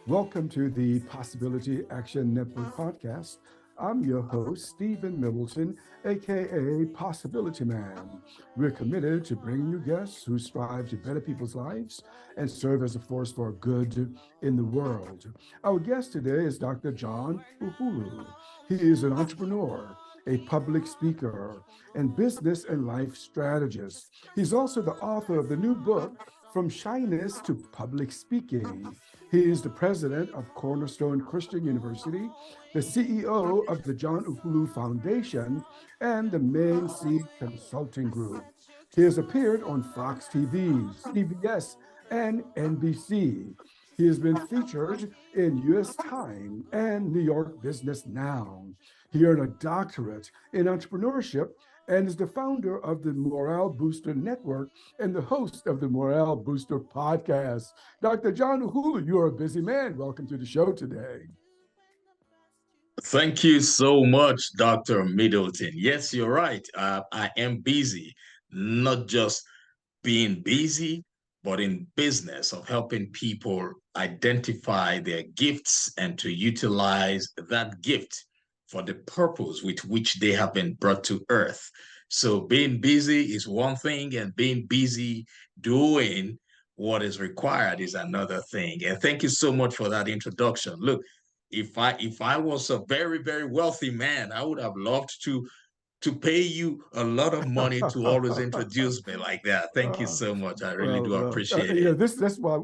Welcome to the Possibility Action Network podcast. I'm your host, Stephen Middleton, aka Possibilityman. We're committed to bringing you guests who strive to better people's lives and serve as a force for good in the world. Our guest today is Dr. John Ughulu. He is an entrepreneur, a public speaker, and business and life strategist. He's also the author of the new book, From Shyness to Public Speaking. He is the president of Cornerstone Christian University, the CEO of the John Ughulu Foundation, and the Main Seed Consulting Group. He has appeared on Fox TV, CBS, and NBC. He has been featured in US Time and New York Business Now. He earned a doctorate in entrepreneurship and is the founder of the Morale Booster Network and the host of the Morale Booster podcast. Dr. John Ughulu, you are a busy man. Welcome to the show today. Thank you so much, Dr. Middleton. Yes, you're right. I am busy, not just being busy, but in business of helping people identify their gifts and to utilize that gift for the purpose with which they have been brought to earth. So being busy is one thing, and being busy doing what is required is another thing. And thank you so much for that introduction. Look, if I was a very, very wealthy man, I would have loved to pay you a lot of money to always introduce me like that. Thank you Uh, so much. I really well, do well, appreciate yeah, it. that's why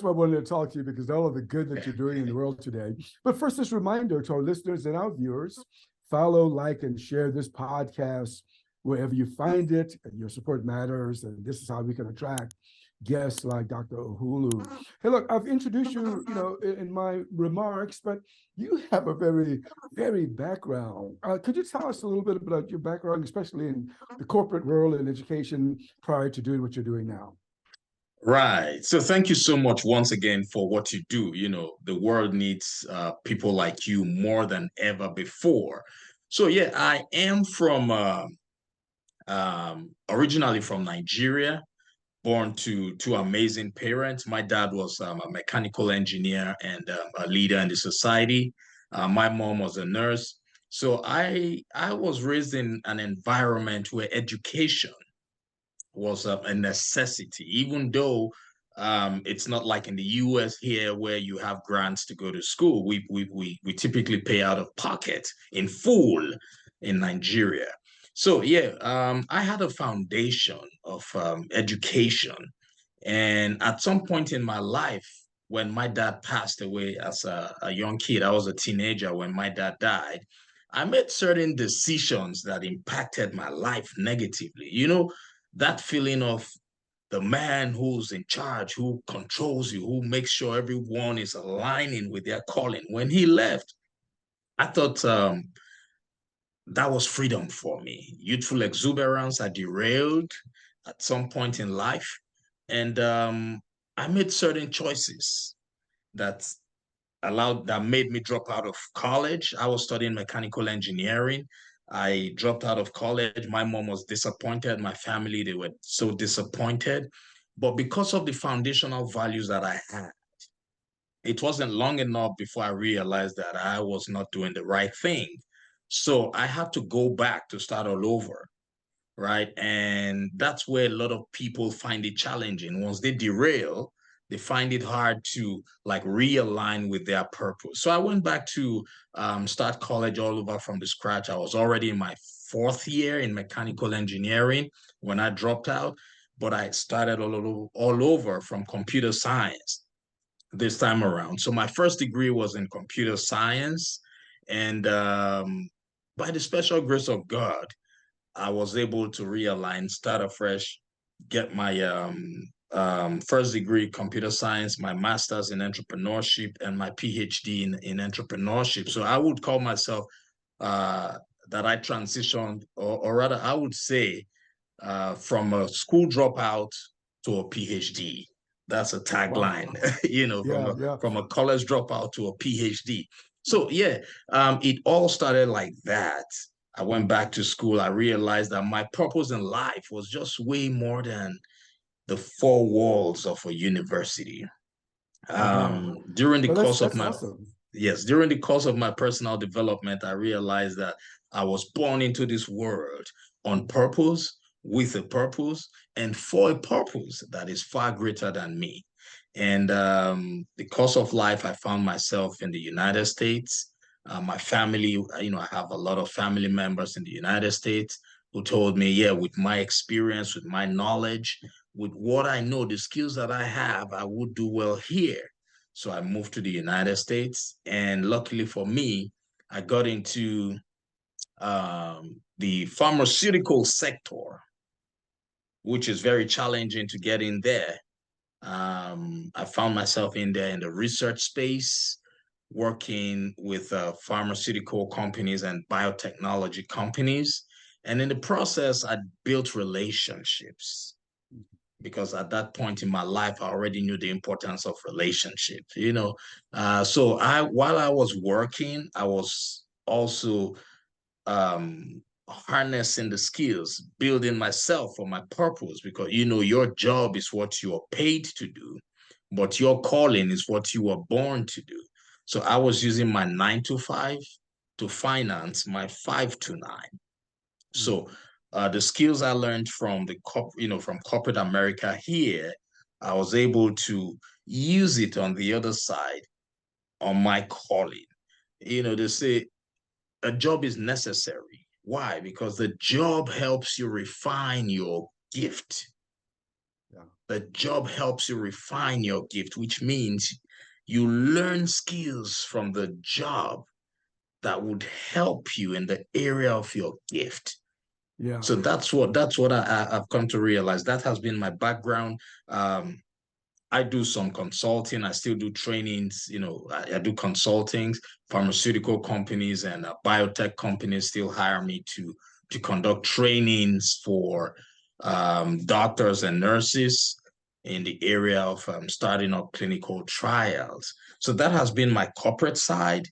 I wanted to talk to you because all of the good that you're doing in the world today. But first, this reminder to our listeners and our viewers: follow, like, and share this podcast wherever you find it. Your support matters, and this is how we can attract guests like Dr. Uhulu. Hey, look, I've introduced you, in my remarks, but you have a very, very background. Could you tell us a little bit about your background, especially in the corporate world and education prior to doing what you're doing now? Right. So thank you so much once again for what you do. You know, the world needs people like you more than ever before. So yeah, I am from originally from Nigeria, born to two amazing parents. My dad was a mechanical engineer and a leader in the society. My mom was a nurse. So I was raised in an environment where education was a necessity, even though it's not like in the US here where you have grants to go to school. We typically pay out of pocket in full in Nigeria. So yeah, I had a foundation of education, and at some point in my life, when my dad passed away as a young kid, I was a teenager when my dad died. I made certain decisions that impacted my life negatively. You know, that feeling of the man who's in charge, who controls you, who makes sure everyone is aligning with their calling. When he left, I thought that was freedom for me. Youthful exuberance I derailed at some point in life. And I made certain choices that that made me drop out of college. I was studying mechanical engineering. I dropped out of college. My mom was disappointed. My family, they were so disappointed. But because of the foundational values that I had, it wasn't long enough before I realized that I was not doing the right thing. So I had to go back to start all over, right? And that's where a lot of people find it challenging. Once they derail, they find it hard to like realign with their purpose. So I went back to start college all over from the scratch. I was already in my fourth year in mechanical engineering when I dropped out, but I started all over from computer science this time around. So my first degree was in computer science, and by the special grace of God, I was able to realign, start afresh, get my first degree computer science, my master's in entrepreneurship, and my PhD in entrepreneurship. So I would call myself uh, that I transitioned, or rather, I would say from a school dropout to a PhD. That's a tagline, Wow. you know, Yeah, yeah. from a college dropout to a PhD. So yeah, it all started like that. I went back to school. I realized that my purpose in life was just way more than the four walls of a university. Uh-huh. During the Well, course of that's my awesome. Yes, during the course of my personal development, I realized that I was born into this world on Mhm. purpose, with a purpose, and for a purpose that is far greater than me. And the course of life, I found myself in the United States. My family, I have a lot of family members in the United States who told me, yeah, with my experience, with my knowledge, with what I know, the skills that I have, I would do well here. So I moved to the United States, and luckily for me, I got into the pharmaceutical sector, which is very challenging to get in there. I found myself in there in the research space, working with pharmaceutical companies and biotechnology companies. And in the process, I built relationships because at that point in my life, I already knew the importance of relationships, So while I was working, I was also harnessing the skills, building myself for my purpose, because your job is what you are paid to do, but your calling is what you were born to do. So I was using my 9 to 5 to finance my 5 to 9. Mhm. So the skills I learned from from corporate America here, I was able to use it on the other side on my calling. They say a job is necessary. Why? Because the job helps you refine your gift. Yeah. The job helps you refine your gift, which means you learn skills from the job that would help you in the area of your gift. Yeah. So that's what I've come to realize. That has been my background. I do some consulting. I still do trainings. I do consulting. Pharmaceutical companies and biotech companies still hire me to conduct trainings for doctors and nurses in the area of starting up clinical trials. So that has been my corporate side,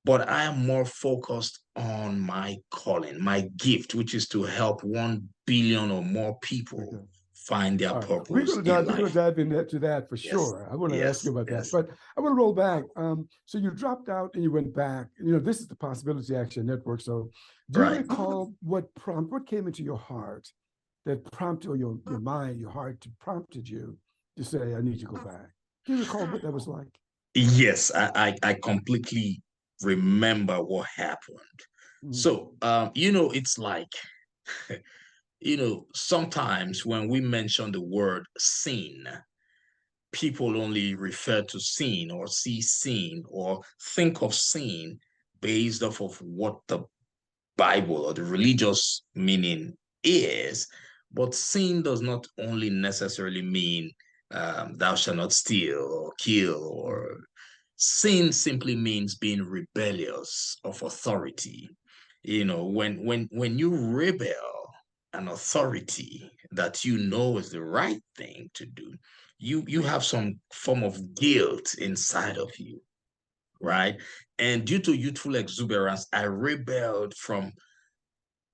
but I am more focused on my calling, my gift, which is to help 1 billion or more people Okay. find their All right, purpose in we're gonna life. dive into that for Yes, sure. I want to ask you yes, about that, yes. but I want to roll back. So you dropped out and you went back. This is the Possibility Action Network. So, do you Right. recall what came into your heart that prompted, or your mind, your heart, to prompted you to say, "I need to go back"? Do you recall what that was like? Yes, I completely remember what happened. Mm. So, it's like, sometimes when we mention the word sin, people only refer to sin or see sin or think of sin based off of what the Bible or the religious meaning is. But sin does not only necessarily mean thou shalt not steal or kill, Mm. or sin simply means being rebellious of authority. When you rebel an authority that you know is the right thing to do, you have some form of guilt inside of you, right? And due to youthful exuberance, I rebelled from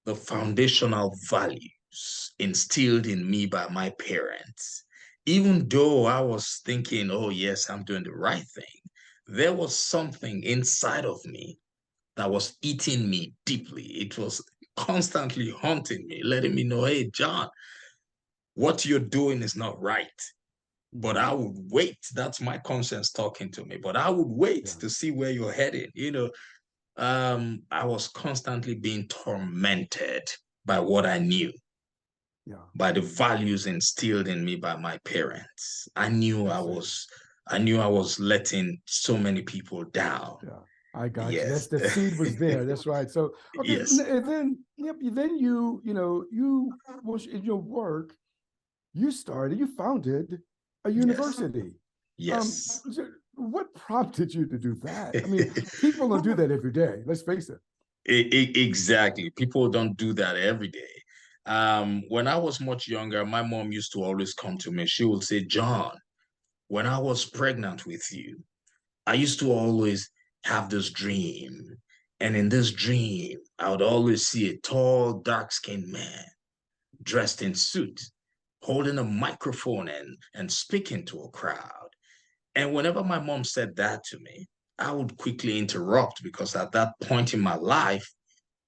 the foundational values instilled in me by my parents. Even though I was thinking, oh, yes, I'm doing the right thing, there was something inside of me that was eating me deeply. It was constantly haunting me, letting me know, hey, John, what you're doing is not right. But Mm. I would wait. That's my conscience talking to me. But I would wait Yeah. to see where you're heading. I was constantly being tormented by what I knew, Yeah. by the values instilled in me by my parents. I see. I knew I was letting so many people down. Yeah, I got you. Yes. That seed was there. That's right. So okay, Yes. and then yep, then you was in your work. You founded a Yes. university. Yes. What prompted you to do that? I mean, people don't do that every day. Let's face it. Exactly. People don't do that every day. When I was much younger, my mom used to always come to me. She would say, John, when I was pregnant with you, I used to always have this dream. And in this dream, I would always see a tall, dark-skinned man dressed in suit, holding a microphone and speaking to a crowd. And whenever my mom said that to me, I would quickly interrupt because at that point in my life,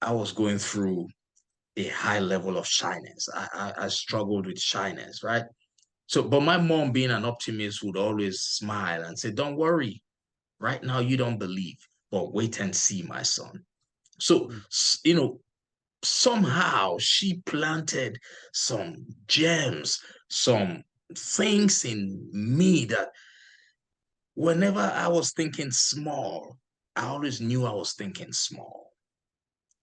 I was going through a high level of shyness. I struggled with shyness, right? So, but my mom, being an optimist, would always smile and say, "Don't worry. Right now, you don't believe, but wait and see, my son." So, somehow she planted some gems, some things in me that whenever I was thinking small, I always knew I was thinking small,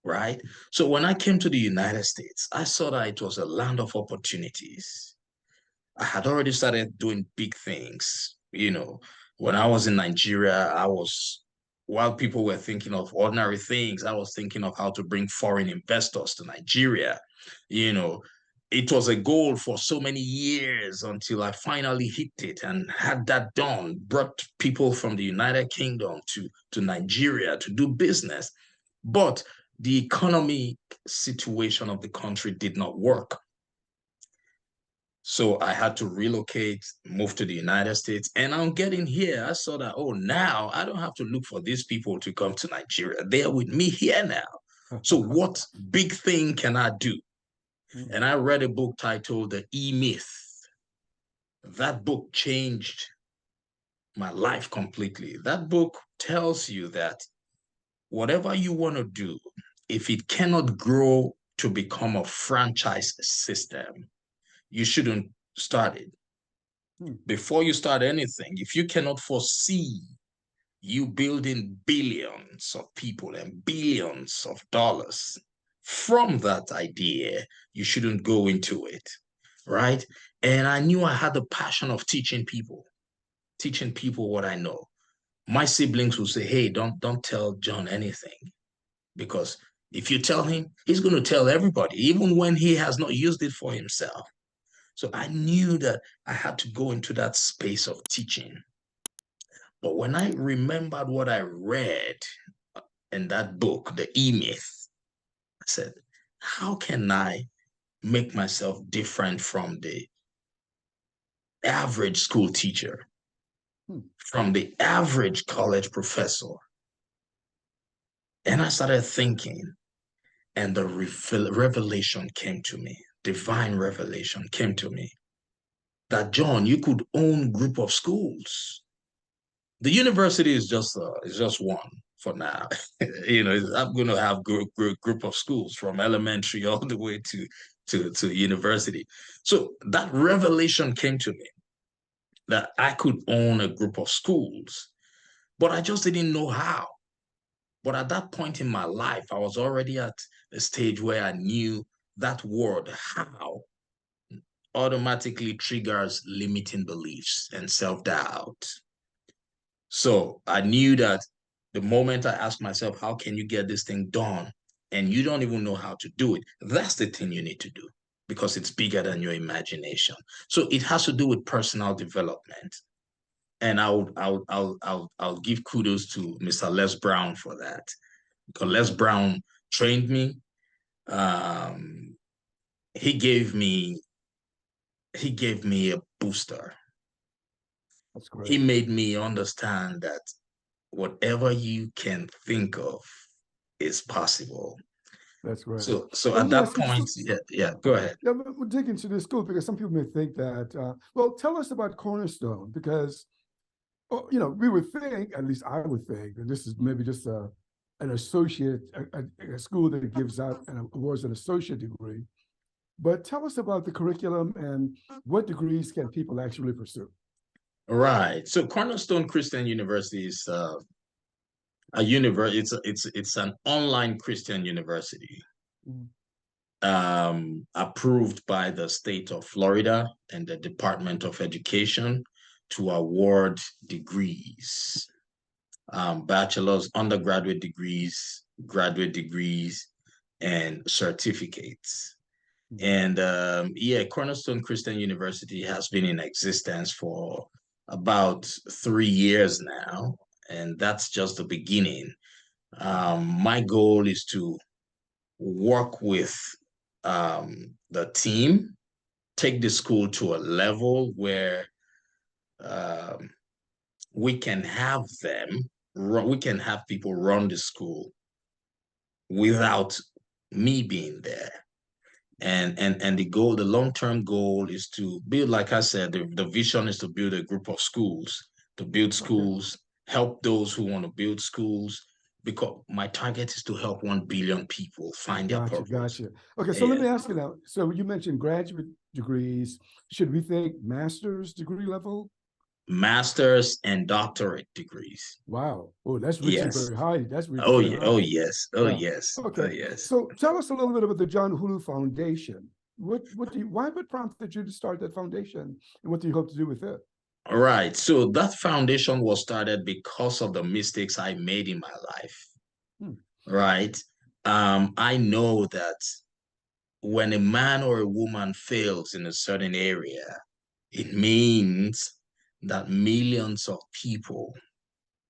right? So when I came to the United States, I saw that it was a land of opportunities. I had already started doing big things. When I was in Nigeria, while people were thinking of ordinary things, I was thinking of how to bring foreign investors to Nigeria. You know, it was a goal for so many years until I finally hit it and had that done, brought people from the United Kingdom to Nigeria to do business. But the economic situation of the country did not work. So I had to relocate, move to the United States. And on getting here, I saw that, oh, now I don't have to look for these people to come to Nigeria. They are with me here now. So what big thing can I do? And I read a book titled The E-Myth. That book changed my life completely. That book tells you that whatever you want to do, if it cannot grow to become a franchise system, you shouldn't start it. Before you start anything, if you cannot foresee you building billions of people and billions of dollars from that idea, you shouldn't go into it, right? And I knew I had the passion of teaching people what I know. My siblings would say, "Hey, don't tell John anything, because if you tell him, he's going to tell everybody, even when he has not used it for himself." So I knew that I had to go into that space of teaching. But when I remembered what I read in that book, The E-Myth, I said, how can I make myself different from the average school teacher, from the average college professor? And I started thinking, and the revelation came to me, divine revelation came to me, that John, you could own a group of schools. The university is just one for now. I'm going to have group of schools from elementary all the way to university. So that revelation came to me that I could own a group of schools, but I just didn't know how. But at that point in my life, I was already at a stage where I knew that word, how, automatically triggers limiting beliefs and self-doubt. So I knew that the moment I asked myself, how can you get this thing done? And you don't even know how to do it. That's the thing you need to do, because it's bigger than your imagination. So it has to do with personal development. And I'll give kudos to Mr. Les Brown for that. Because Les Brown trained me. He gave me a booster. That's great. He made me understand that whatever you can think of is possible. That's right. So at that point, go ahead. Yeah, we'll dig into this school, because some people may think that, well, tell us about Cornerstone, because, we would think, at least I would think, that this is maybe just an associate, a school that gives out and awards an associate degree. But tell us about the curriculum and what degrees can people actually pursue. Right. So Cornerstone Christian University is a university. It's an online Christian university, approved by the state of Florida and the Department of Education to award degrees, bachelor's, undergraduate degrees, graduate degrees, and certificates. And Cornerstone Christian University has been in existence for about 3 years now, and that's just the beginning. My goal is to work with the team, take the school to a level where we can have we can have people run the school without me being there. And the long-term goal is to build, like I said, the vision is to build a group of schools, to build Okay. schools, help those who want to build schools, because my target is to help 1 billion people find their Gotcha, purpose. gotcha. Okay, so let Yeah. me ask you now. So you mentioned graduate degrees. Should we think master's degree level? Master's and doctorate degrees. Wow. Oh, that's reaching Yes. very high. That's reaching Oh, very yeah. Oh, high. yes. Oh, Yeah. yes. Oh, Okay. yes. So tell us a little bit about the John Ughulu Foundation. What prompted you to start that foundation, and what do you hope to do with it? All right. So that foundation was started because of the mistakes I made in my life. Hmm. Right. I know that when a man or a woman fails in a certain area, it means that millions of people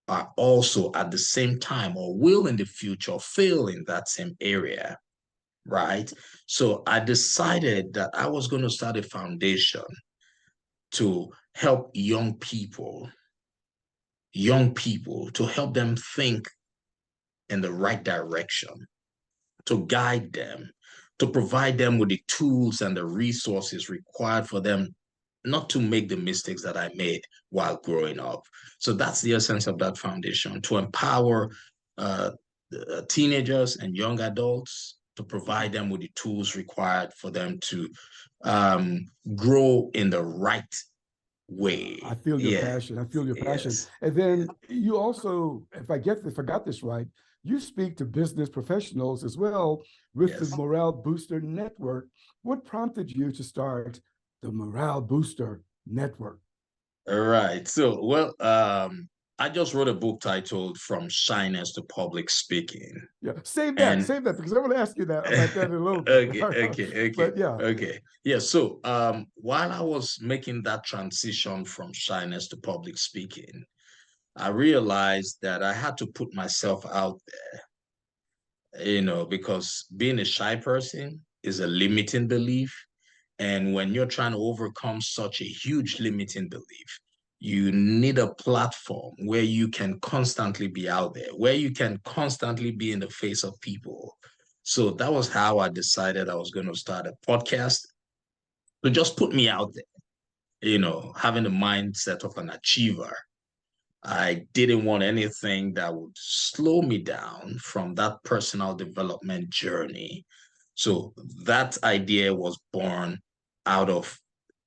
are also at the same time or will in the future fail in that same area, right? So I decided that I was going to start a foundation to help young people, to help them think in the right direction, to guide them, to provide them with the tools and the resources required for them not to make the mistakes that I made while growing up. So that's the essence of that foundation, to empower uh, teenagers and young adults, to provide them with the tools required for them to grow in the right way. I feel your Yeah. passion. I feel your passion. Yes. And then you also, if I got this right, you speak to business professionals as well with the Yes. Morale Booster Network. What prompted you to start the Morale Booster Network? All right. So, well, I just wrote a book titled From Shyness to Public Speaking. Yeah, And save that because I want to ask you that about that in a little bit. okay. But yeah. Okay. Yeah. So, while I was making that transition from shyness to public speaking, I realized that I had to put myself out there, because being a shy person is a limiting belief. And when you're trying to overcome such a huge limiting belief, you need a platform where you can constantly be out there, where you can constantly be in the face of people. So that was how I decided I was going to start a podcast to just put me out there, having the mindset of an achiever. I didn't want anything that would slow me down from that personal development journey. So that idea was born out of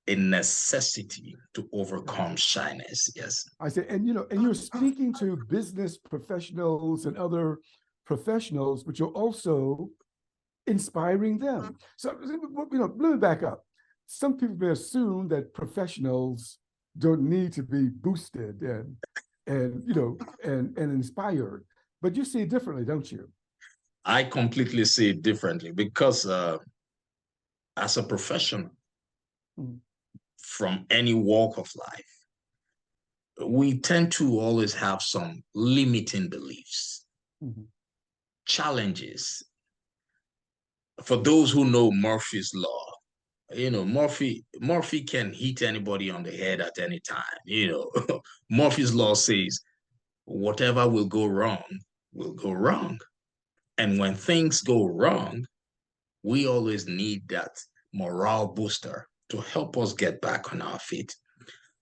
a necessity to Yeah. overcome shyness. Yes. I say, and you're speaking to business professionals and other professionals, but you're also inspiring them. So, let me back up. Some people may assume that professionals don't need to be boosted and inspired, but you see it differently, don't you? I completely see it differently because as a professional Mhm. from any walk of life, we tend to always have some limiting beliefs, Mhm. challenges. For those who know Murphy's Law, Murphy can hit anybody on the head at any time. Murphy's Law says whatever will go wrong. And when things go wrong, we always need that morale booster to help us get back on our feet.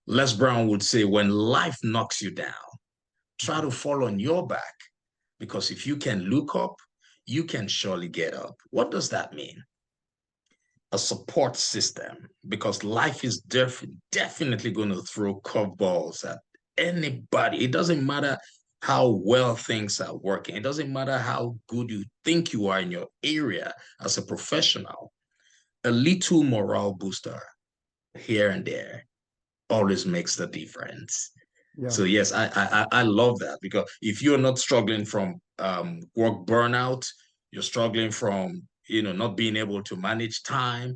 Les Brown would say, when life knocks you down, try to fall on your back, because if you can look up, you can surely get up. What does that mean? A support system, because life is definitely going to throw curveballs at anybody. It doesn't matter how well things are working. It doesn't matter how good you think you are in your area as a professional. A little morale booster here and there always makes the difference. Yeah. So yes, I love that, because if you're not struggling from work burnout, you're struggling from not being able to manage time,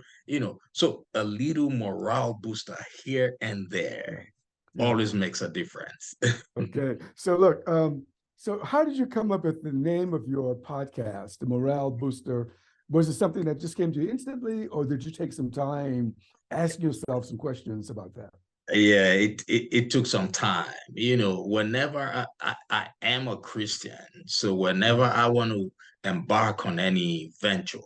so a little morale booster here and Yeah. there Yeah. always makes a difference. Okay. So look, so how did you come up with the name of your podcast, the Morale Booster? Was it something that just came to you instantly, or did you take some time, ask yourself some questions about that? Yeah, it took some time. Whenever I am a Christian, so whenever I want to embark on any venture,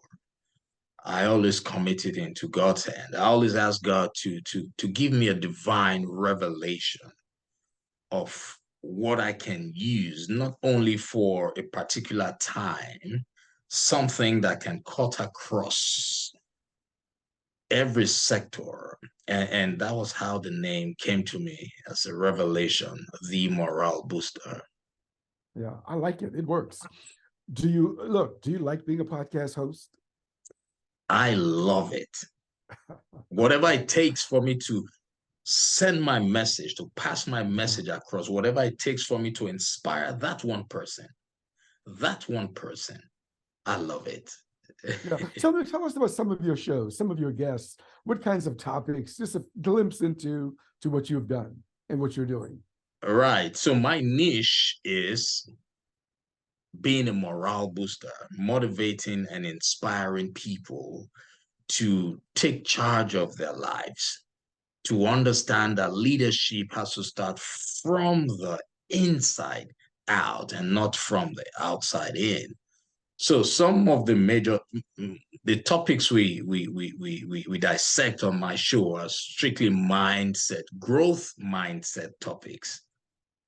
I always commit it into God's hand. I always ask God to give me a divine revelation of what I can use, not only for a particular time, something that can cut across every sector. And that was how the name came to me as a revelation, the morale booster. Yeah, I like it. It works. Do you like being a podcast host? I love it. Whatever it takes for me to send my message, to pass my message across, whatever it takes for me to inspire that one person, I love it. Yeah. Tell us about some of your shows, some of your guests. What kinds of topics? Just a glimpse into what you've done and what you're doing. Right. So my niche is being a morale booster, motivating and inspiring people to take charge of their lives, to understand that leadership has to start from the inside out and not from the outside in. So some of the major the topics we dissect on my show are strictly mindset, growth mindset topics.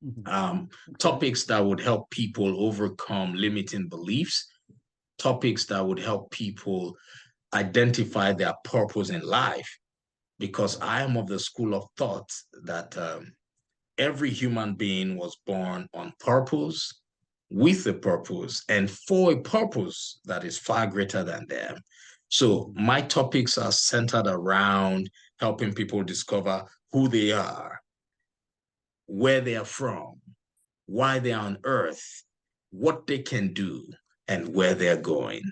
Okay. Topics that would help people overcome limiting beliefs, topics that would help people identify their purpose in life, because I am of the school of thought that every human being was born on purpose, with a purpose, and for a purpose that is far greater than them. So my topics are centered around helping people discover who they are, where they are from, why they are on earth, what they can do, and where they're going.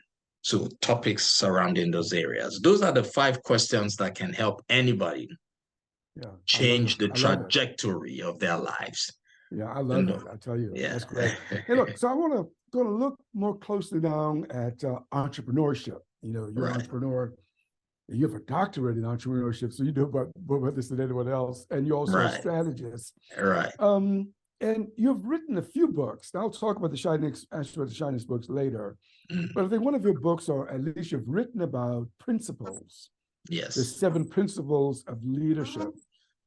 So topics surrounding those areas. Those are the 5 questions that can help anybody change the trajectory of their lives. Yeah, I love it. I tell you, yeah. That's great. Hey, look, so I want to going to look more closely now at entrepreneurship. You're an entrepreneur. You have a doctorate in entrepreneurship, so you do about this than anyone else, and you're also a strategist. Right. And you've written a few books. I'll talk about the Shyness books later. But I think one of your books, or at least you've written about principles. Yes. The 7 principles of leadership.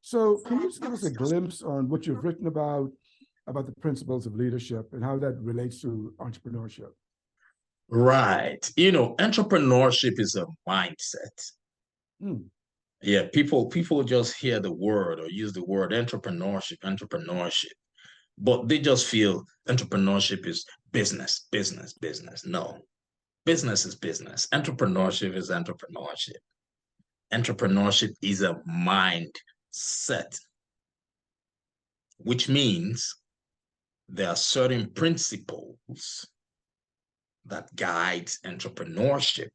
So can you just give us a glimpse on what you've written about the principles of leadership and how that relates to entrepreneurship? Right. Entrepreneurship is a mindset. Yeah, people just hear the word or use the word entrepreneurship, but they just feel entrepreneurship is business. No, business is business. Entrepreneurship is entrepreneurship. Entrepreneurship is a mindset, which means there are certain principles that guide entrepreneurship,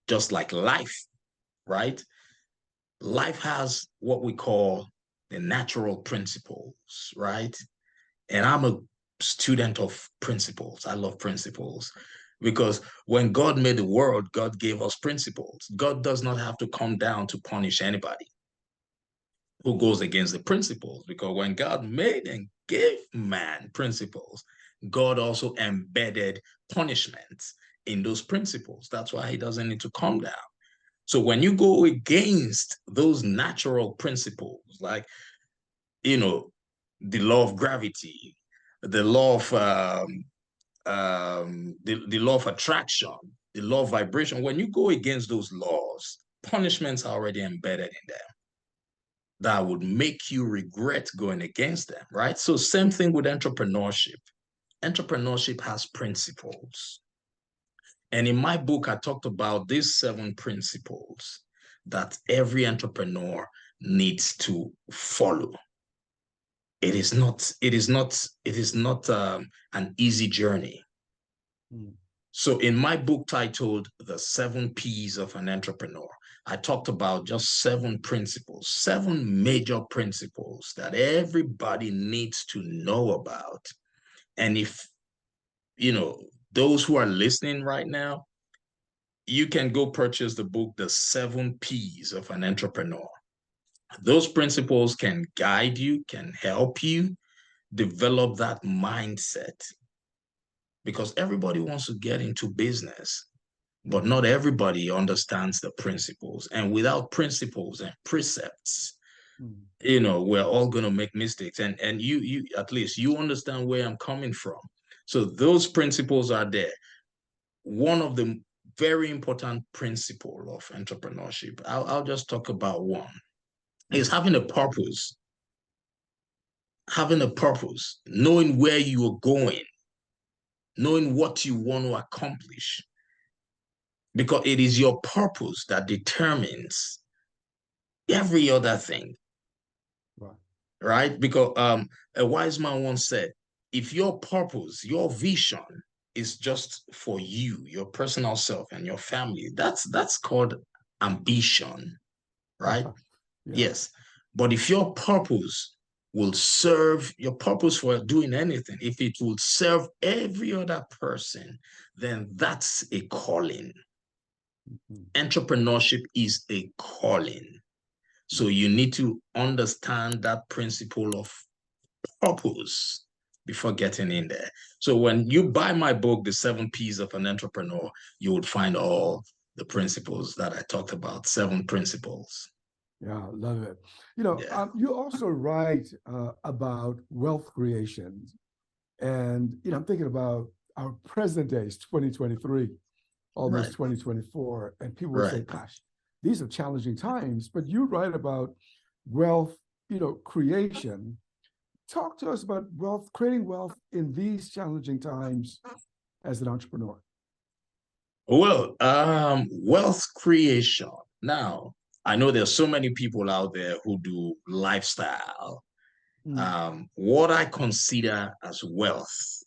just like life, right? Life has what we call the natural principles, right? And I'm a student of principles. I love principles because when God made the world, God gave us principles. God does not have to come down to punish anybody who goes against the principles, because when God made and gave man principles, God also embedded punishments in those principles. That's why he doesn't need to come down. So when you go against those natural principles, like, the law of gravity, the law of the law of attraction, the law of vibration, when you go against those laws, punishments are already embedded in them that would make you regret going against them, right? So same thing with entrepreneurship. Entrepreneurship has principles. And in my book, I talked about these 7 principles that every entrepreneur needs to follow. It is not an easy journey. So in my book titled The 7 P's of an Entrepreneur, I talked about just 7 principles, 7 major principles that everybody needs to know about. And if, those who are listening right now, you can go purchase the book, The 7 P's of an Entrepreneur. Those principles can guide you, can help you develop that mindset, because everybody wants to get into business, but not everybody understands the principles. And without principles and precepts, we're all going to make mistakes. And you at least you understand where I'm coming from. So those principles are there. One of the very important principle of entrepreneurship, I'll just talk about one, is having a purpose. Having a purpose, knowing where you are going, knowing what you want to accomplish, because it is your purpose that determines every other thing. Right? Because a wise man once said, if your purpose, your vision is just for you, your personal self and your family, that's called ambition, right? Yes. But if your purpose will serve, your purpose for doing anything, if it will serve every other person, then that's a calling. Entrepreneurship is a calling. So you need to understand that principle of purpose before getting in there. So when you buy my book, The 7 P's of an Entrepreneur, you would find all the principles that I talked about, 7 principles. Yeah, love it. You also write about wealth creation. And, I'm thinking about our present days, 2023, almost 2024. And people will say, gosh, these are challenging times. But you write about wealth, creation. Talk to us about creating wealth in these challenging times as an entrepreneur. Well, wealth creation. Now, I know there's so many people out there who do lifestyle. What I consider as wealth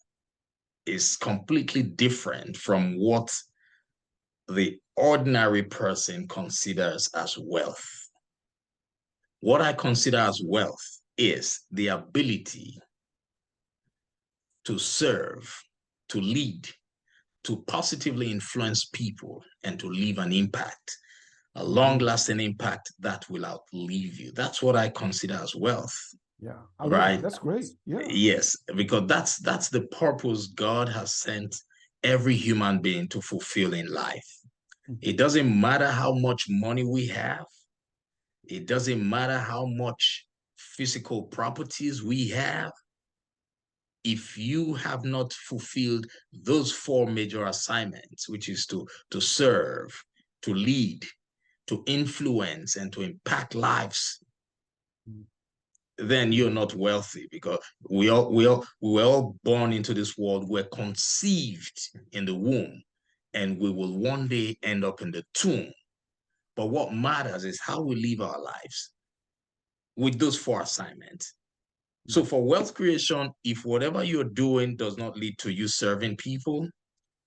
is completely different from what the ordinary person considers as wealth. What I consider as wealth is the ability to serve, to lead, to positively influence people, and to leave an impact, a long-lasting impact that will outlive you. That's what I consider as wealth. Yeah, I love that. That's great. Yeah. Yes, because that's the purpose God has sent every human being to fulfill in life. It doesn't matter how much money we have. It doesn't matter how much physical properties we have. If you have not fulfilled those 4 major assignments, which is to serve, to lead, to influence, and to impact lives, then you're not wealthy, because we were all born into this world. We're conceived in the womb, and we will one day end up in the tomb. But what matters is how we live our lives with those 4 assignments. So for wealth creation, if whatever you're doing does not lead to you serving people,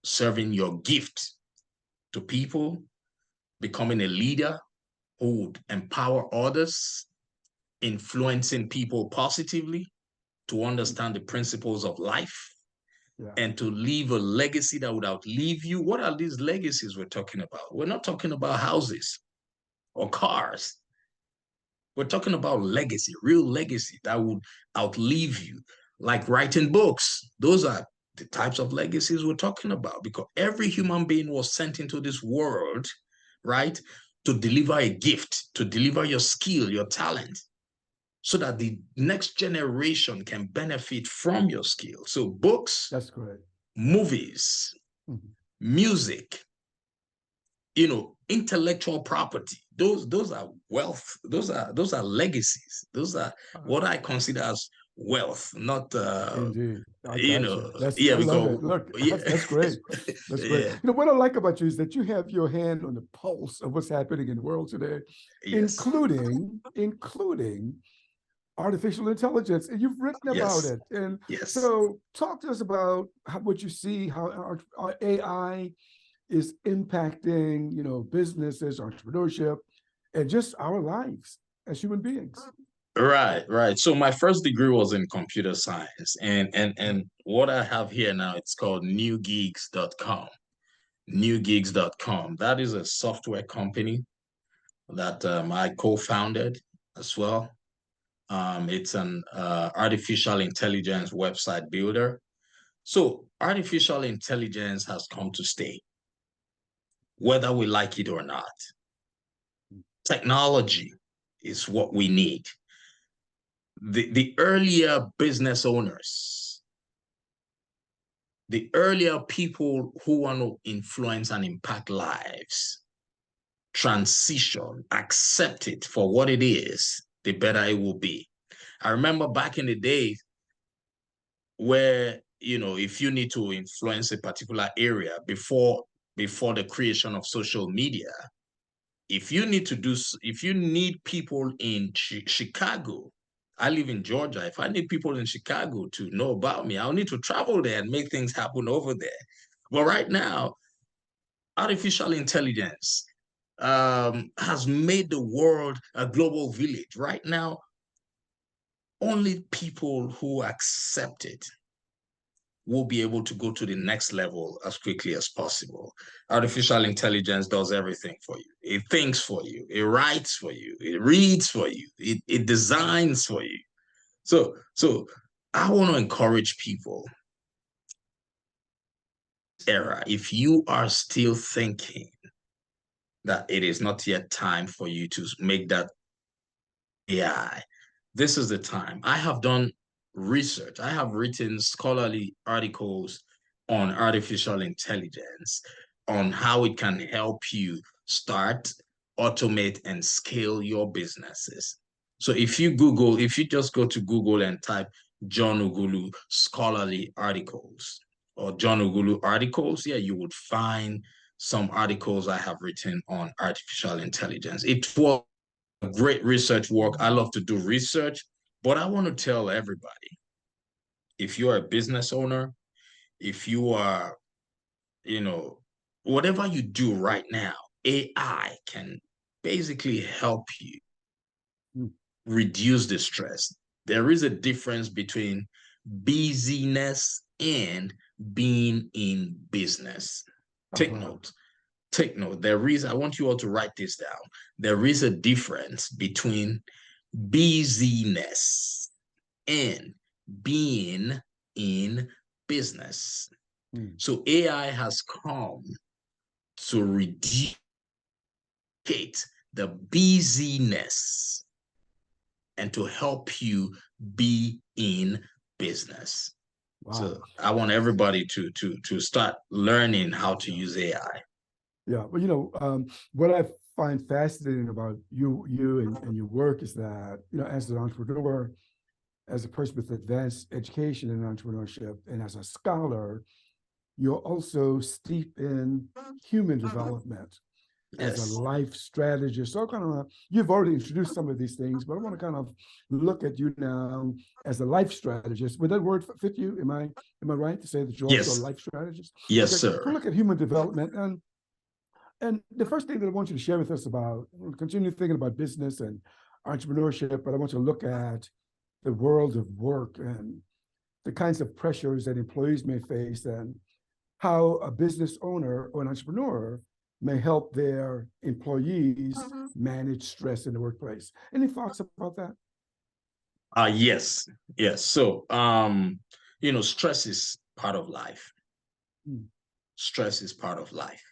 serving your gift to people, becoming a leader who would empower others, influencing people positively, to understand the principles of life, and to leave a legacy that would outlive you. What are these legacies we're talking about? We're not talking about houses or cars. We're talking about legacy, real legacy that would outlive you, like writing books. Those are the types of legacies we're talking about, because every human being was sent into this world, right, to deliver a gift, to deliver your skill, your talent, so that the next generation can benefit from your skill. So books, that's great, movies, music, intellectual property, those are wealth. Those are legacies. Those are what I consider as wealth, not indeed. I I love it. Look, that's great. That's great. What I like about you is that you have your hand on the pulse of what's happening in the world today, including artificial intelligence, and you've written about it. And so talk to us about what you see, how our AI is impacting, businesses, entrepreneurship, and just our lives as human beings. Right. So my first degree was in computer science, and what I have here now, it's called newgigs.com. Newgigs.com. That is a software company that I co-founded as well. It's an artificial intelligence website builder. So artificial intelligence has come to stay, whether we like it or not. Technology is what we need. The earlier business owners, the earlier people who want to influence and impact lives, transition, accept it for what it is, the better it will be. I remember back in the days where, you know, if you need to influence a particular area before the creation of social media, if you need people in Chicago, I live in Georgia. If I need people in Chicago to know about me, I'll need to travel there and make things happen over there. But right now, artificial intelligence has made the world a global village. Right now, only people who accept it will be able to go to the next level as quickly as possible. Artificial intelligence does everything for you. It thinks for you. It writes for you. It reads for you. It designs for you. So I want to encourage people, era, if you are still thinking that it is not yet time for you to make that AI, this is the time. I have done research. I have written scholarly articles on artificial intelligence, on how it can help you start, automate, and scale your businesses. So if you just go to Google and type John Ughulu scholarly articles or John Ughulu articles, yeah, you would find some articles I have written on artificial intelligence. It was great research work. I love to do research, but I want to tell everybody, if you are a business owner, if you are, you know, whatever you do right now, AI can basically help you reduce the stress. There is a difference between busyness and being in business. Take note. Take note. I want you all to write this down. There is a difference between busyness and being in business. So AI has come to reduce the busyness and to help you be in business. Wow. So I want everybody to start learning how to use AI. Yeah, well, you know, what I find fascinating about you and your work is that, you know, as an entrepreneur, as a person with advanced education in entrepreneurship, and as a scholar, you're also steeped in human development. Yes. As a life strategist. So kind of, you've already introduced some of these things, but I want to kind of look at you now as a life strategist. Would that word fit you? Am I right to say that you're also a life strategist? Yes, sir. So look at human development, and the first thing that I want you to share with us about, we'll continue thinking about business and entrepreneurship, but I want you to look at the world of work and the kinds of pressures that employees may face, and how a business owner or an entrepreneur may help their employees manage stress in the workplace. Any thoughts about that? Yes. So, you know, stress is part of life. Stress is part of life.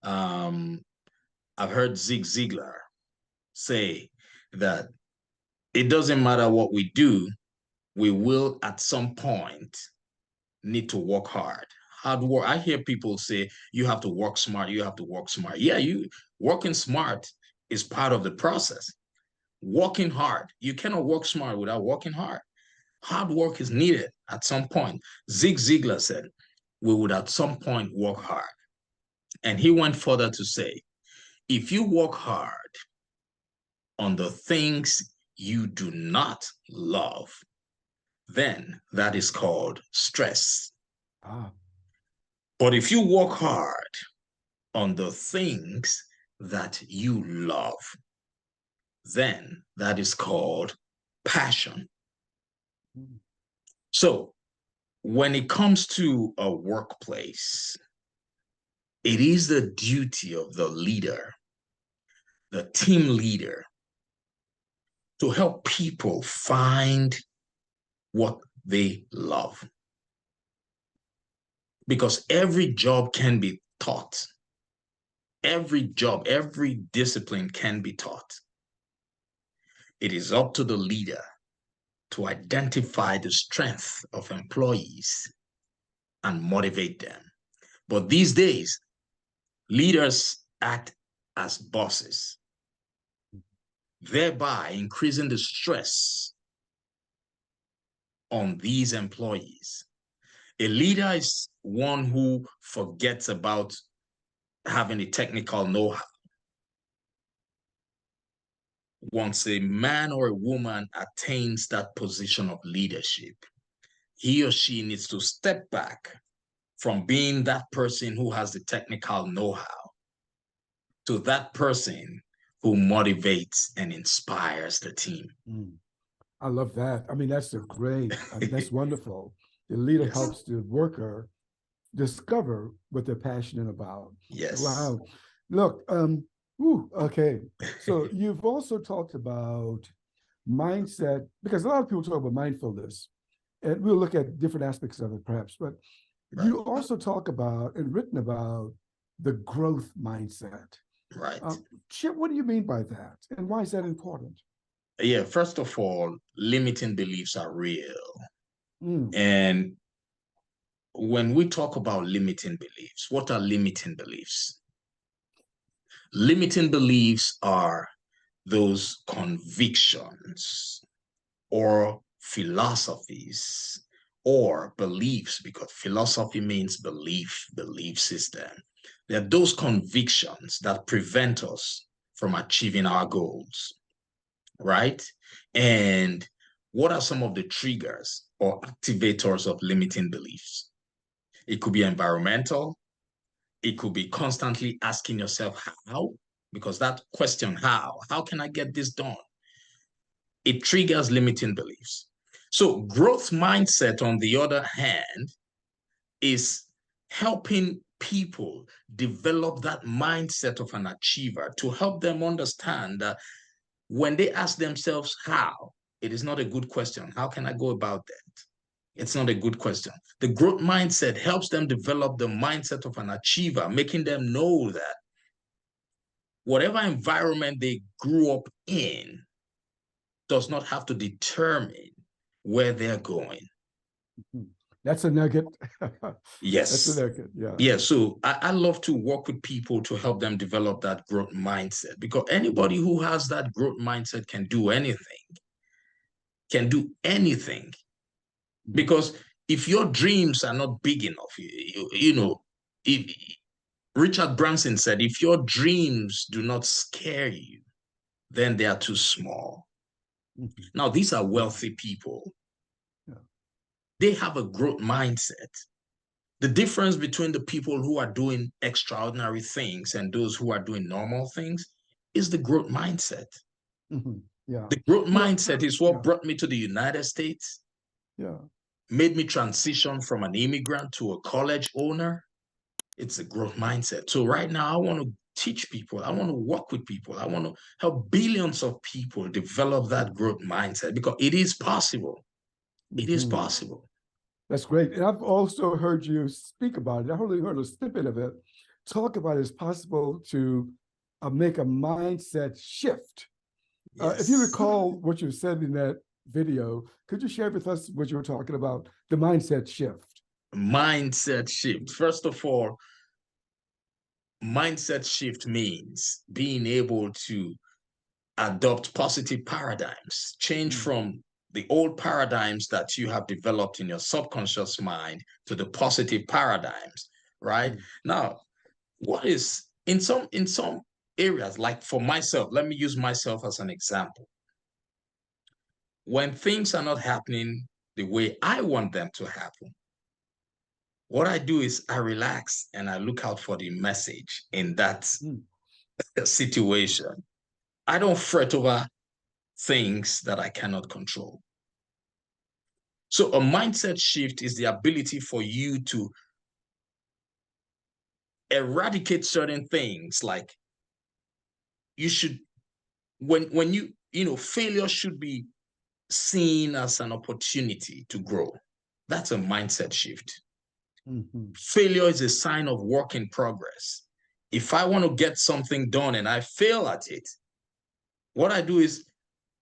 I've heard Zig Ziglar say that it doesn't matter what we do, we will at some point need to work hard. Hard work. I hear people say you have to work smart, you have to work smart. Yeah, working smart is part of the process. Working hard. You cannot work smart without working hard. Hard work is needed at some point. Zig Ziglar said, we would at some point work hard. And he went further to say, if you work hard on the things you do not love, then that is called stress. But if you work hard on the things that you love, then that is called passion. So when it comes to a workplace, it is the duty of the leader, the team leader, to help people find what they love. Because every job can be taught. Every job, every discipline can be taught. It is up to the leader to identify the strength of employees and motivate them. But these days, leaders act as bosses, thereby increasing the stress on these employees. A leader is one who forgets about having a technical know-how. Once a man or a woman attains that position of leadership, he or she needs to step back from being that person who has the technical know-how to that person who motivates and inspires the team. I love that. I mean, that's that's wonderful. The leader Yes. helps the worker discover what they're passionate about. Yes. Wow. Look, okay. So you've also talked about mindset, because a lot of people talk about mindfulness, and we'll look at different aspects of it perhaps, but Right. you also talk about and written about the growth mindset. Right. Chip, what do you mean by that? And why is that important? Yeah, first of all, limiting beliefs are real. And when we talk about limiting beliefs, what are limiting beliefs? Limiting beliefs are those convictions or philosophies or beliefs, because philosophy means belief system. They're those convictions that prevent us from achieving our goals, right? And what are some of the triggers or activators of limiting beliefs? It could be environmental. It could be constantly asking yourself how, because that question, how can I get this done? It triggers limiting beliefs. So growth mindset, on the other hand, is helping people develop that mindset of an achiever, to help them understand that when they ask themselves how, it is not a good question. How can I go about that? It's not a good question. The growth mindset helps them develop the mindset of an achiever, making them know that whatever environment they grew up in does not have to determine where they're going. That's a nugget. Yes. That's a nugget. Yeah. Yeah. So I love to work with people to help them develop that growth mindset, because anybody who has that growth mindset can do anything. Can do anything. Because if your dreams are not big enough, you know, if Richard Branson said, if your dreams do not scare you, then they are too small. Now, these are wealthy people. They have a growth mindset. The difference between the people who are doing extraordinary things and those who are doing normal things is the growth mindset. Yeah. The growth mindset is what brought me to the United States. Yeah. Made me transition from an immigrant to a college owner. It's a growth mindset. So right now, I want to teach people. I want to work with people. I want to help billions of people develop that growth mindset, because it is possible. It is possible. That's great. And I've also heard you speak about it. I've only heard a snippet of it. Talk about it's possible to make a mindset shift. If you recall what you said in that video, could you share with us what you were talking about, the mindset shift? Mindset shift. First of all, mindset shift means being able to adopt positive paradigms, change from the old paradigms that you have developed in your subconscious mind to the positive paradigms, right? Now, what is in some areas, like for myself, let me use myself as an example. When things are not happening the way I want them to happen, what I do is I relax and I look out for the message in that situation. I don't fret over things that I cannot control. So a mindset shift is the ability for you to eradicate certain things. Like you should, when failure should be seen as an opportunity to grow. That's a mindset shift. Mm-hmm. Failure is a sign of work in progress. If I want to get something done and I fail at it, what I do is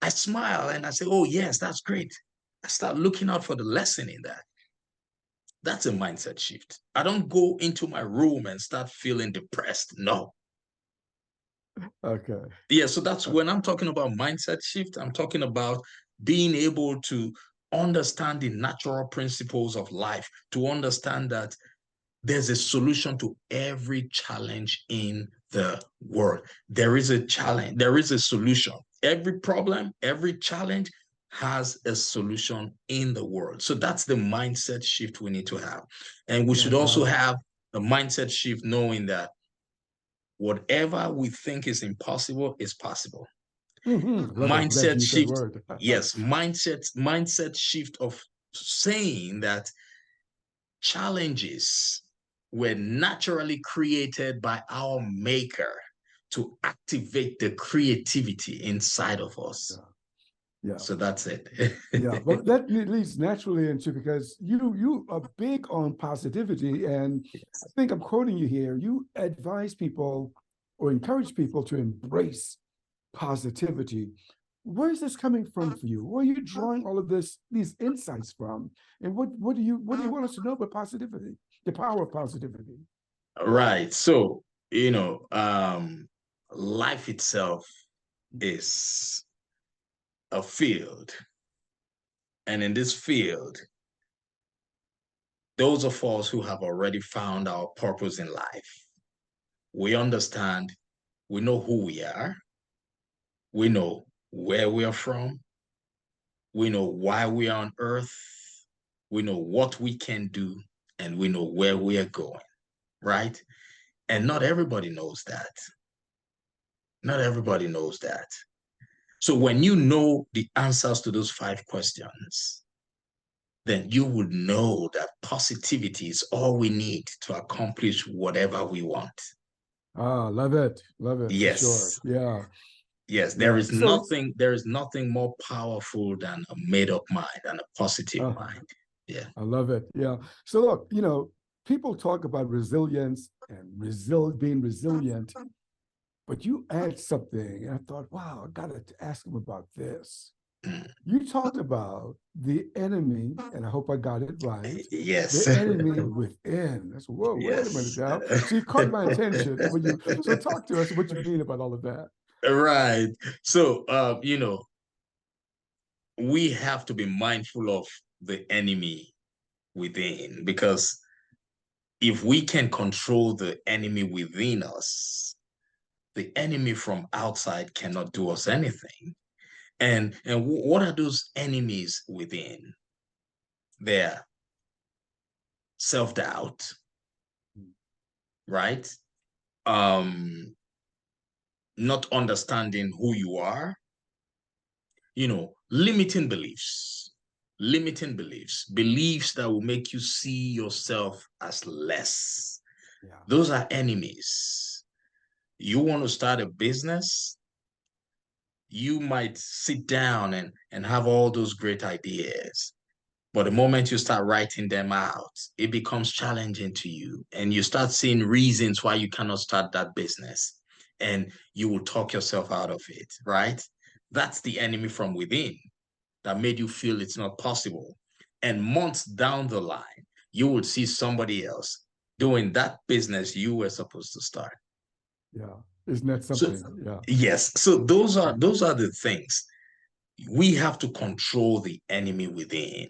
I smile and I say, oh, yes, that's great. I start looking out for the lesson in that. That's a mindset shift. I don't go into my room and start feeling depressed. No. Okay. Yeah, so that's when I'm talking about mindset shift, I'm talking about being able to understand the natural principles of life, to understand that there's a solution to every challenge in the world. There is a challenge, there is a solution. Every problem, every challenge has a solution in the world. So that's the mindset shift we need to have. And we should also have a mindset shift knowing that whatever we think is impossible is possible. Mm-hmm. Love it. Glad Mindset you used that shift, word. yes, mindset shift of saying that challenges were naturally created by our maker to activate the creativity inside of us. Yeah. So that's it. Yeah, well, that leads naturally into, because you are big on positivity, and I think I'm quoting you here. You advise people or encourage people to embrace positivity. Where is this coming from for you? Where are you drawing all of these insights from? And what do you want us to know about positivity, the power of positivity? Right. So, life itself is a field. And in this field, those of us who have already found our purpose in life, we understand, we know who we are, we know where we are from, we know why we are on earth, we know what we can do, and we know where we are going, right? And not everybody knows that. Not everybody knows that. So when you know the answers to those 5 questions, then you would know that positivity is all we need to accomplish whatever we want. Ah, love it. Love it for sure. Yes. Yeah. Yes, Yeah. So there is nothing more powerful than a made-up mind and a positive mind. Yeah. I love it. Yeah. So look, people talk about resilience and being resilient, but you add something, and I thought, wow, I got to ask him about this. Mm. You talked about the enemy, and I hope I got it right. Yes. The enemy within. That's, whoa, wait a minute Yes. now. So you caught my attention when so talk to us what you mean about all of that. Right. So, we have to be mindful of the enemy within, because if we can control the enemy within us, the enemy from outside cannot do us anything. And what are those enemies within? They're self-doubt, right? Um, not understanding who you are, limiting beliefs that will make you see yourself as less. Yeah. Those are enemies. You want to start a business, you might sit down and have all those great ideas. But the moment you start writing them out, it becomes challenging to you. And you start seeing reasons why you cannot start that business. And you will talk yourself out of it, right? That's the enemy from within that made you feel it's not possible. And months down the line, you would see somebody else doing that business you were supposed to start. Yeah. Isn't that So something? Yeah. yes, so those are the things. We have to control the enemy within.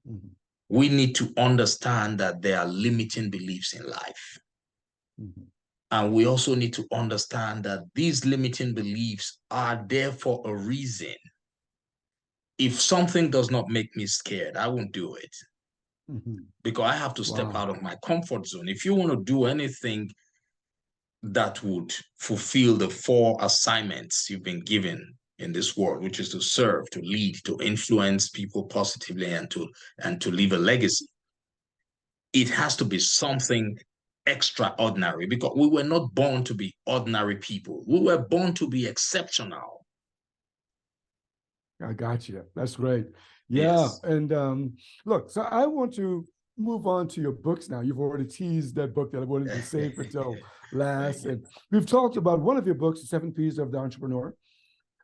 Mm-hmm. We need to understand that there are limiting beliefs in life. Mm-hmm. And we also need to understand that these limiting beliefs are there for a reason. If something does not make me scared, I won't do it, Mm-hmm. because I have to step Wow. out of my comfort zone. If you want to do anything that would fulfill the 4 assignments you've been given in this world, which is to serve, to lead, to influence people positively, and to leave a legacy, it has to be something extraordinary, because we were not born to be ordinary people. We were born to be exceptional. I got you. That's great. Yeah. Yes. And look, so I want to move on to your books now. You've already teased that book that I wanted to save until Thank last. you. And we've talked about one of your books, The Seven P's of the Entrepreneur.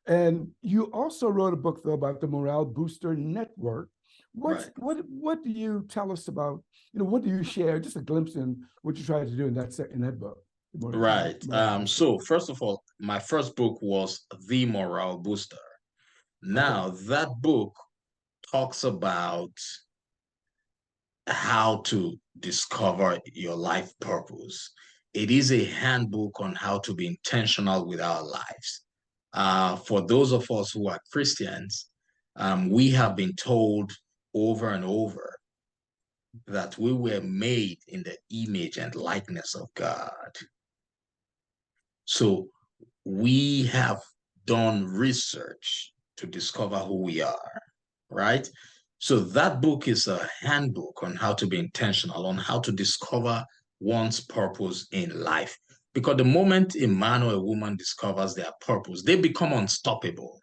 And you also wrote a book, though, about the Morale Booster Network. Right. What do you tell us about, what do you share? Just a glimpse in what you tried to do in that book. Right. Morale Booster. So first of all, my first book was The Morale Booster. Okay. Now, that book talks about how to discover your life purpose. It is a handbook on how to be intentional with our lives. For those of us who are Christians, we have been told over and over that we were made in the image and likeness of God. So we have done research to discover who we are, right? So that book is a handbook on how to be intentional, on how to discover one's purpose in life. Because the moment a man or a woman discovers their purpose, they become unstoppable.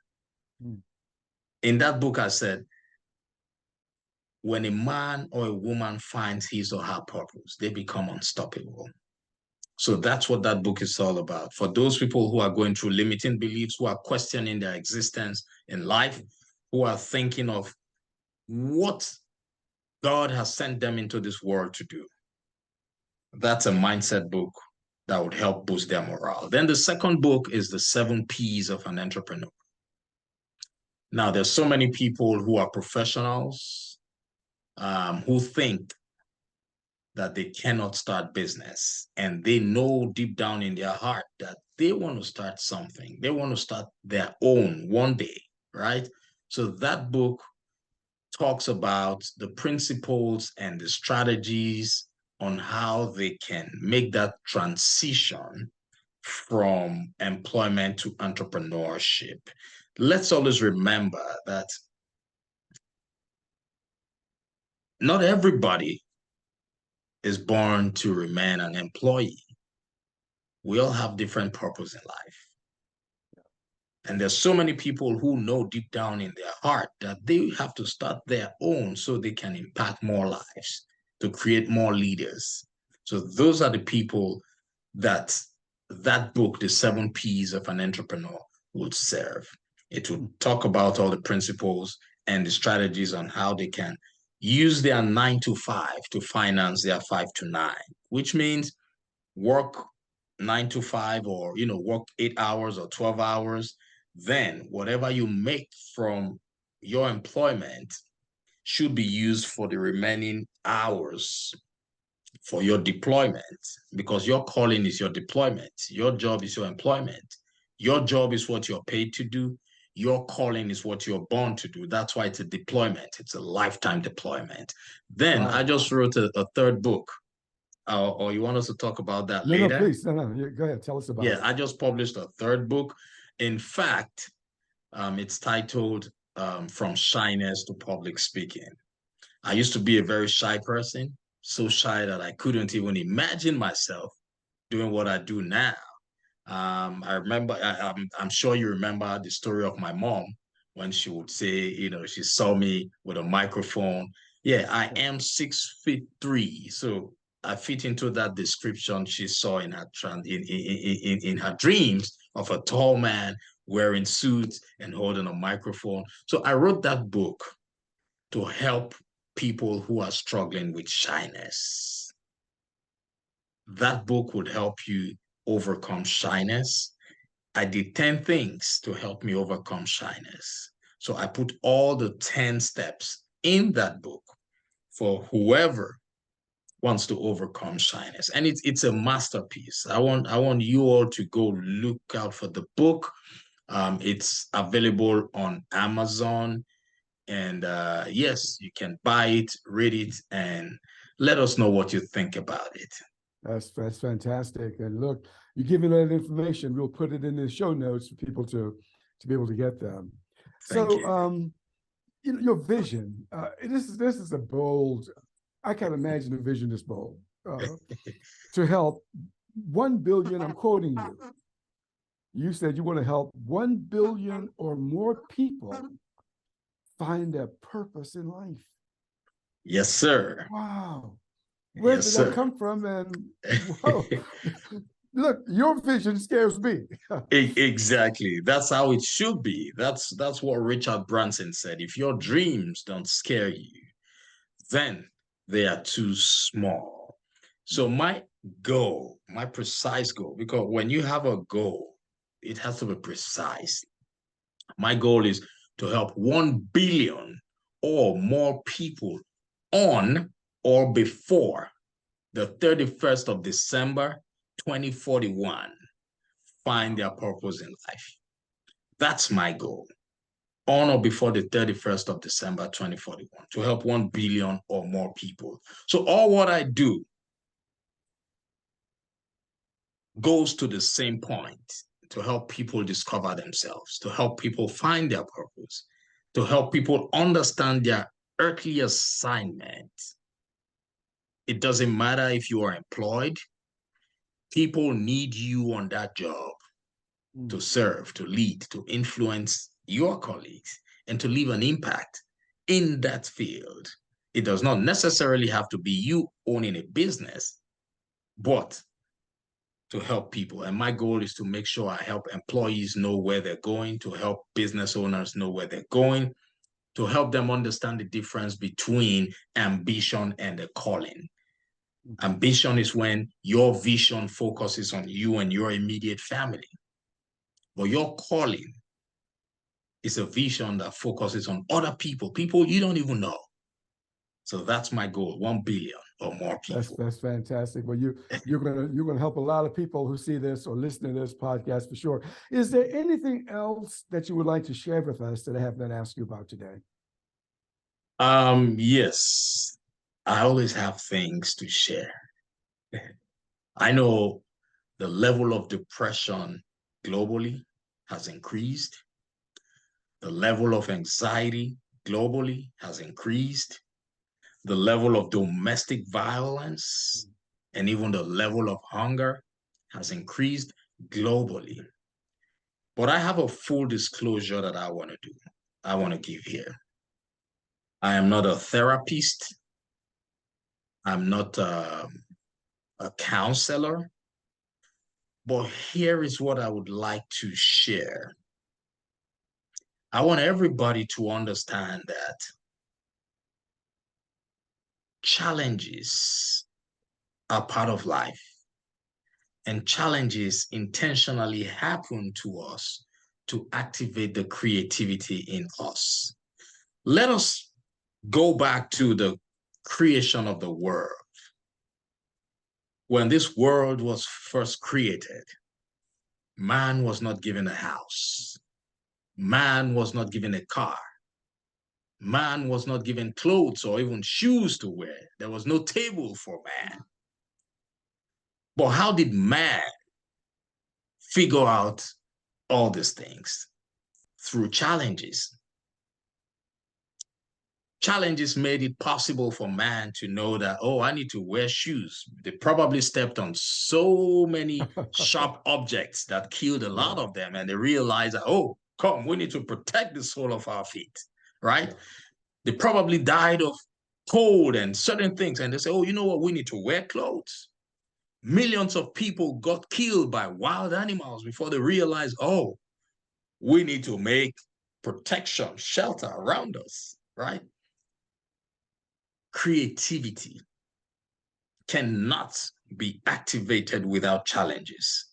Mm. In that book, I said, when a man or a woman finds his or her purpose, they become unstoppable. So that's what that book is all about. For those people who are going through limiting beliefs, who are questioning their existence in life, who are thinking of what God has sent them into this world to do. That's a mindset book that would help boost their morale. Then the second book is The Seven P's of an Entrepreneur. Now, there's so many people who are professionals who think that they cannot start business. And they know deep down in their heart that they want to start something. They want to start their own one day, right? So that book talks about the principles and the strategies on how they can make that transition from employment to entrepreneurship. Let's always remember that not everybody is born to remain an employee. We all have different purpose in life. And there's so many people who know deep down in their heart that they have to start their own so they can impact more lives, to create more leaders. So those are the people that that book, The Seven P's of an Entrepreneur, would serve. It would talk about all the principles and the strategies on how they can use their 9 to 5 to finance their 5 to 9, which means work 9 to 5, or work 8 hours or 12 hours. Then whatever you make from your employment should be used for the remaining hours for your deployment, because your calling is your deployment. Your job is your employment. Your job is what you're paid to do. Your calling is what you're born to do. That's why it's a deployment. It's a lifetime deployment. Then I Wow. just wrote a third book. Or you want us to talk about that No, no, later? please. No, no. Go ahead. Tell us about Yeah, it. I just published a third book. In fact, it's titled From Shyness to Public Speaking. I used to be a very shy person, so shy that I couldn't even imagine myself doing what I do now. I remember, I'm sure you remember the story of my mom when she would say, she saw me with a microphone. Yeah, I Yeah. am 6'3", so I fit into that description she saw in her in her dreams of a tall man wearing suits and holding a microphone. So I wrote that book to help people who are struggling with shyness. That book would help you overcome shyness. I did 10 things to help me overcome shyness. So I put all the 10 steps in that book for whoever wants to overcome shyness. And it's a masterpiece. I want you all to go look out for the book. It's available on Amazon. And yes, you can buy it, read it, and let us know what you think about it. That's fantastic. And look, you give me that information. We'll put it in the show notes for people to be able to get them. Thank So, you. your vision. This is a bold. I can't imagine a vision this bold. To help 1 billion. I'm quoting you. You said you want to help 1 billion or more people find their purpose in life. Yes, sir. Wow. Where Yes, did that sir. come from? And whoa, look, your vision scares me. Exactly. That's how it should be. That's what Richard Branson said. If your dreams don't scare you, then they are too small. So my goal, my precise goal, because when you have a goal, it has to be precise. My goal is to help 1 billion or more people on or before the 31st of December, 2041, find their purpose in life. That's my goal. On or before the 31st of December, 2041, to help 1 billion or more people. So all what I do goes to the same point, to help people discover themselves, to help people find their purpose, to help people understand their earthly assignment. It doesn't matter if you are employed, people need you on that job to serve, to lead, to influence your colleagues, and to leave an impact in that field. It does not necessarily have to be you owning a business, but to help people. And my goal is to make sure I help employees know where they're going, to help business owners know where they're going, to help them understand the difference between ambition and a calling. Ambition is when your vision focuses on you and your immediate family. But your calling is a vision that focuses on other people, people you don't even know. So that's my goal, 1 billion or more people. That's fantastic. Well, you're gonna help a lot of people who see this or listen to this podcast for sure. Is there anything else that you would like to share with us that I have not asked you about today? Yes, I always have things to share. I know the level of depression globally has increased. The level of anxiety globally has increased. The level of domestic violence and even the level of hunger has increased globally. But I have a full disclosure that I want to do. I want to give here. I am not a therapist. I'm not a counselor. But here is what I would like to share. I want everybody to understand that challenges are part of life, and challenges intentionally happen to us to activate the creativity in us. Let us go back to the creation of the world. When this world was first created, man was not given a house. Man was not given a car. Man was not given clothes or even shoes to wear. There was no table for man. But how did man figure out all these things? Through challenges. Challenges made it possible for man to know that, oh, I need to wear shoes. They probably stepped on so many sharp objects that killed a lot of them. And they realized that, oh, come, we need to protect the sole of our feet, right? They probably died of cold and certain things. And they say, oh, you know what? We need to wear clothes. Millions of people got killed by wild animals before they realized, oh, we need to make protection, shelter around us, right? Creativity cannot be activated without challenges.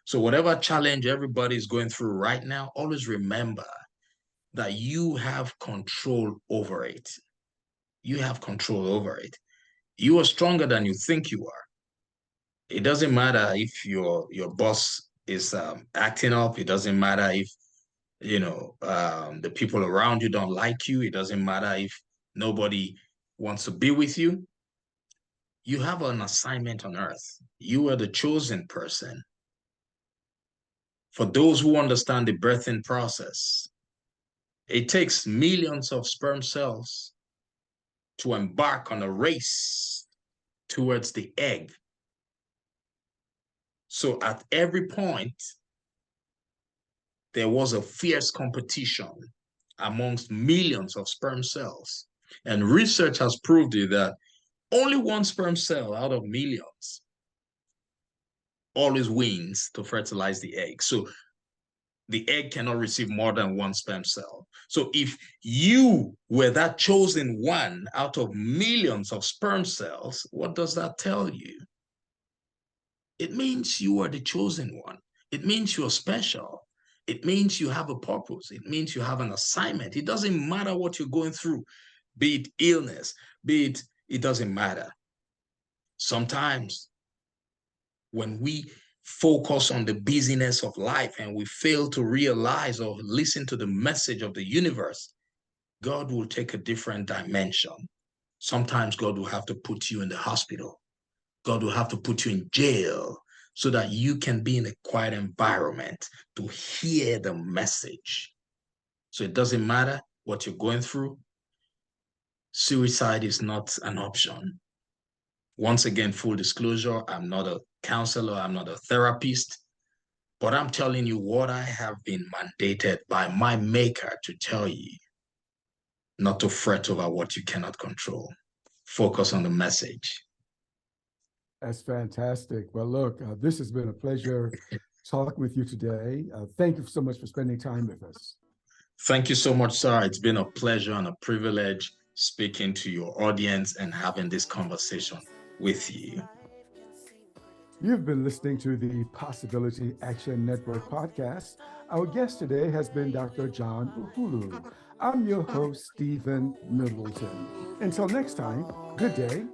So whatever challenge everybody is going through right now, always remember that you have control over it. You have control over it. You are stronger than you think you are. It doesn't matter if your boss is acting up. It doesn't matter if the people around you don't like you. It doesn't matter if nobody wants to be with you. You have an assignment on earth. You are the chosen person. For those who understand the birthing process, it takes millions of sperm cells to embark on a race towards the egg. So at every point, there was a fierce competition amongst millions of sperm cells. And research has proved it that only one sperm cell out of millions always wins to fertilize the egg. So the egg cannot receive more than one sperm cell. So if you were that chosen one out of millions of sperm cells, what does that tell you? It means you are the chosen one. It means you're special. It means you have a purpose. It means you have an assignment. It doesn't matter what you're going through, be it illness, it doesn't matter. Sometimes when we focus on the busyness of life and we fail to realize or listen to the message of the universe, God will take a different dimension. Sometimes God will have to put you in the hospital. God will have to put you in jail so that you can be in a quiet environment to hear the message. So it doesn't matter what you're going through. Suicide is not an option. Once again, full disclosure, I'm not a counselor, I'm not a therapist, but I'm telling you what I have been mandated by my maker to tell you, not to fret over what you cannot control. Focus on the message. That's fantastic. Well, look, this has been a pleasure talking with you today. Thank you so much for spending time with us. Thank you so much, sir. It's been a pleasure and a privilege speaking to your audience and having this conversation with you. You've been listening to the Possibility Action Network podcast. Our guest today has been Dr. John Ughulu. I'm your host, Stephen Middleton. Until next time, good day